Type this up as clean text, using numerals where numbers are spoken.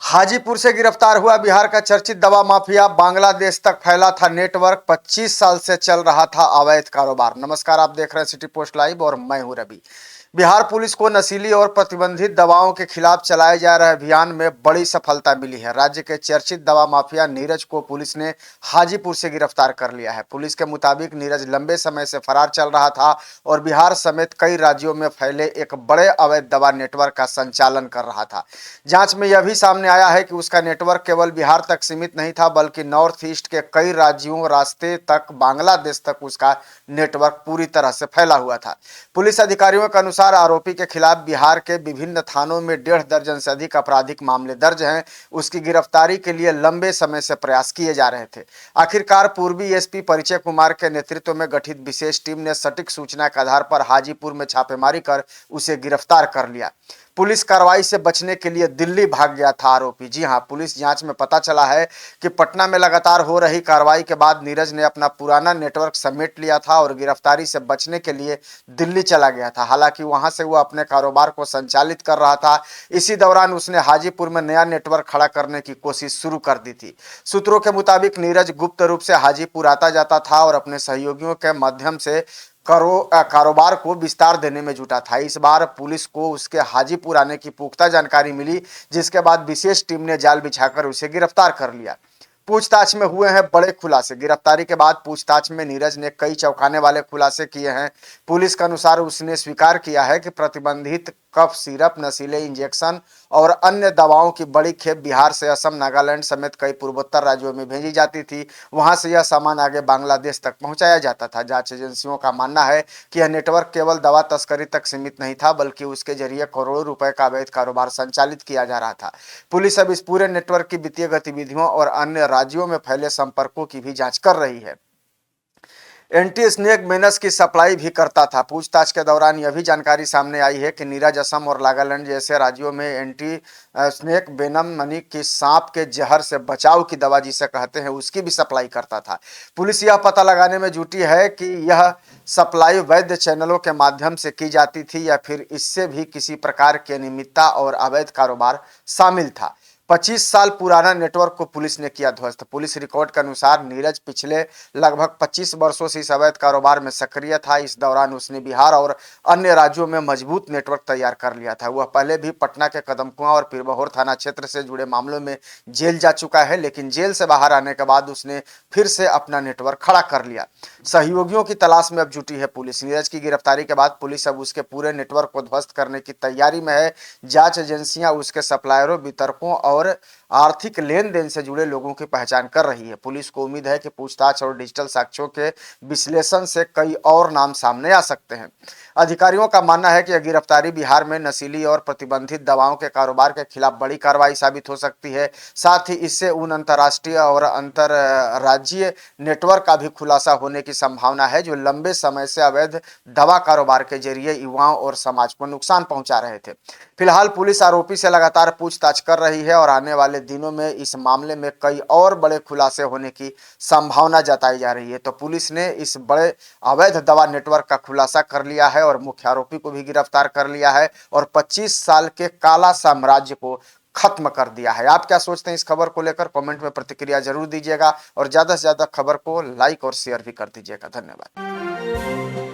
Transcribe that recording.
हाजीपुर से गिरफ्तार हुआ बिहार का चर्चित दवा माफिया। बांग्लादेश तक फैला था नेटवर्क। 25 साल से चल रहा था अवैध कारोबार। नमस्कार, आप देख रहे हैं सिटी पोस्ट लाइव और मैं हूं रवि। बिहार पुलिस को नशीली और प्रतिबंधित दवाओं के खिलाफ चलाए जा रहे अभियान में बड़ी सफलता मिली है। राज्य के चर्चित दवा माफिया नीरज को पुलिस ने हाजीपुर से गिरफ्तार कर लिया है। पुलिस के मुताबिक नीरज लंबे समय से फरार चल रहा था और बिहार समेत कई राज्यों में फैले एक बड़े अवैध दवा नेटवर्क का संचालन कर रहा था। जांच में यह भी सामने आया है कि उसका नेटवर्क केवल बिहार तक सीमित नहीं था, बल्कि नॉर्थ ईस्ट के कई राज्यों रास्ते तक बांग्लादेश तक उसका नेटवर्क पूरी तरह से फैला हुआ था। पुलिस अधिकारियों के अनुसार आरोपी के खिलाफ बिहार के विभिन्न थानों में 1.5 दर्जन से अधिक आपराधिक मामले दर्ज हैं। उसकी गिरफ्तारी के लिए लंबे समय से प्रयास किए जा रहे थे। आखिरकार पूर्वी एसपी परिचय कुमार के नेतृत्व में गठित विशेष टीम ने सटीक सूचना के आधार पर हाजीपुर में छापेमारी कर उसे गिरफ्तार कर लिया। पुलिस कार्रवाई से बचने के लिए दिल्ली भाग गया था आरोपी। जी हां, पुलिस जांच में पता चला है कि पटना में लगातार हो रही कार्रवाई के बाद नीरज ने अपना पुराना नेटवर्क समेट लिया था और गिरफ्तारी से बचने के लिए दिल्ली चला गया था। हालांकि वहां से वो अपने कारोबार को संचालित कर रहा था। इसी दौरान उसने हाजीपुर में नया नेटवर्क खड़ा करने की कोशिश शुरू कर दी थी। सूत्रों के मुताबिक नीरज गुप्त रूप से हाजीपुर आता जाता था और अपने सहयोगियों के माध्यम से कारोबार को विस्तार देने में जुटा था। इस बार पुलिस को उसके हाजीपुर आने की पुख्ता जानकारी मिली, जिसके बाद विशेष टीम ने जाल बिछाकर उसे गिरफ्तार कर लिया। पूछताछ में हुए हैं बड़े खुलासे। गिरफ्तारी के बाद पूछताछ में नीरज ने कई चौंकाने वाले खुलासे किए हैं। पुलिस के अनुसार उसने स्वीकार किया है कि प्रतिबंधित कफ सिरप, नशीले इंजेक्शन और अन्य दवाओं की बड़ी खेप बिहार से असम, नागालैंड समेत कई पूर्वोत्तर राज्यों में भेजी जाती थी। वहां से यह सामान आगे बांग्लादेश तक पहुंचाया जाता था। जांच एजेंसियों का मानना है कि यह नेटवर्क केवल दवा तस्करी तक सीमित नहीं था, बल्कि उसके जरिए करोड़ों रुपए का अवैध कारोबार संचालित किया जा रहा था। पुलिस अब इस पूरे नेटवर्क की वित्तीय गतिविधियों और अन्य राज्यों में फैले संपर्कों की भी जांच कर रही है। एंटी स्नेक वेनस की सप्लाई भी करता था। पूछताछ के दौरान यह भी जानकारी सामने आई है कि नीरज असम और नागालैंड जैसे राज्यों में एंटी स्नेक वेनम यानी कि सांप के जहर से बचाव की दवा जिसे कहते हैं, उसकी भी सप्लाई करता था। पुलिस यह पता लगाने में जुटी है कि यह सप्लाई वैध चैनलों के माध्यम से की जाती थी या फिर इससे भी किसी प्रकार की अनियमितता और अवैध कारोबार शामिल था। 25 साल पुराना नेटवर्क को पुलिस ने किया ध्वस्त। पुलिस रिकॉर्ड के अनुसार नीरज पिछले लगभग 25 वर्षों से इस अवैध कारोबार में सक्रिय था। इस दौरान उसने बिहार और अन्य राज्यों में मजबूत नेटवर्क तैयार कर लिया था। वह पहले भी पटना के कदमकुआं और पीरबहोर थाना क्षेत्र से जुड़े मामलों में जेल जा चुका है, लेकिन जेल से बाहर आने के बाद उसने फिर से अपना नेटवर्क खड़ा कर लिया। सहयोगियों की तलाश में अब जुटी है पुलिस। नीरज की गिरफ्तारी के बाद पुलिस अब उसके पूरे नेटवर्क को ध्वस्त करने की तैयारी में है। जांच एजेंसियां उसके सप्लायरों, वितरकों और आर्थिक लेन देन से जुड़े लोगों की पहचान कर रही है। पुलिस को उम्मीद है कि पूछताछ और डिजिटल साक्ष्यों के विश्लेषण से कई और नाम सामने आ सकते हैं। अधिकारियों का मानना है कि यह गिरफ्तारी बिहार में नशीली और प्रतिबंधित दवाओं के कारोबार के खिलाफ बड़ी कार्रवाई साबित हो सकती है। साथ ही इससे उन अंतर्राष्ट्रीय और अंतर राज्यीय नेटवर्क का भी खुलासा होने की संभावना है, जो लंबे समय से अवैध दवा कारोबार के जरिए युवाओं और समाज को नुकसान पहुंचा रहे थे। फिलहाल पुलिस आरोपी से लगातार पूछताछ कर रही है और आने वाले दिनों में इस मामले में कई और बड़े खुलासे होने की संभावना जताई जा रही है। तो पुलिस ने इस बड़े अवैध दवा नेटवर्क का खुलासा कर लिया है और मुख्य आरोपी को भी गिरफ्तार कर लिया है और 25 साल के काला साम्राज्य को खत्म कर दिया है। आप क्या सोचते हैं इस खबर को लेकर? कमेंट में प्रतिक्रिया जरूर दीजिएगा और ज्यादा से ज्यादा खबर को लाइक और शेयर भी कर दीजिएगा। धन्यवाद।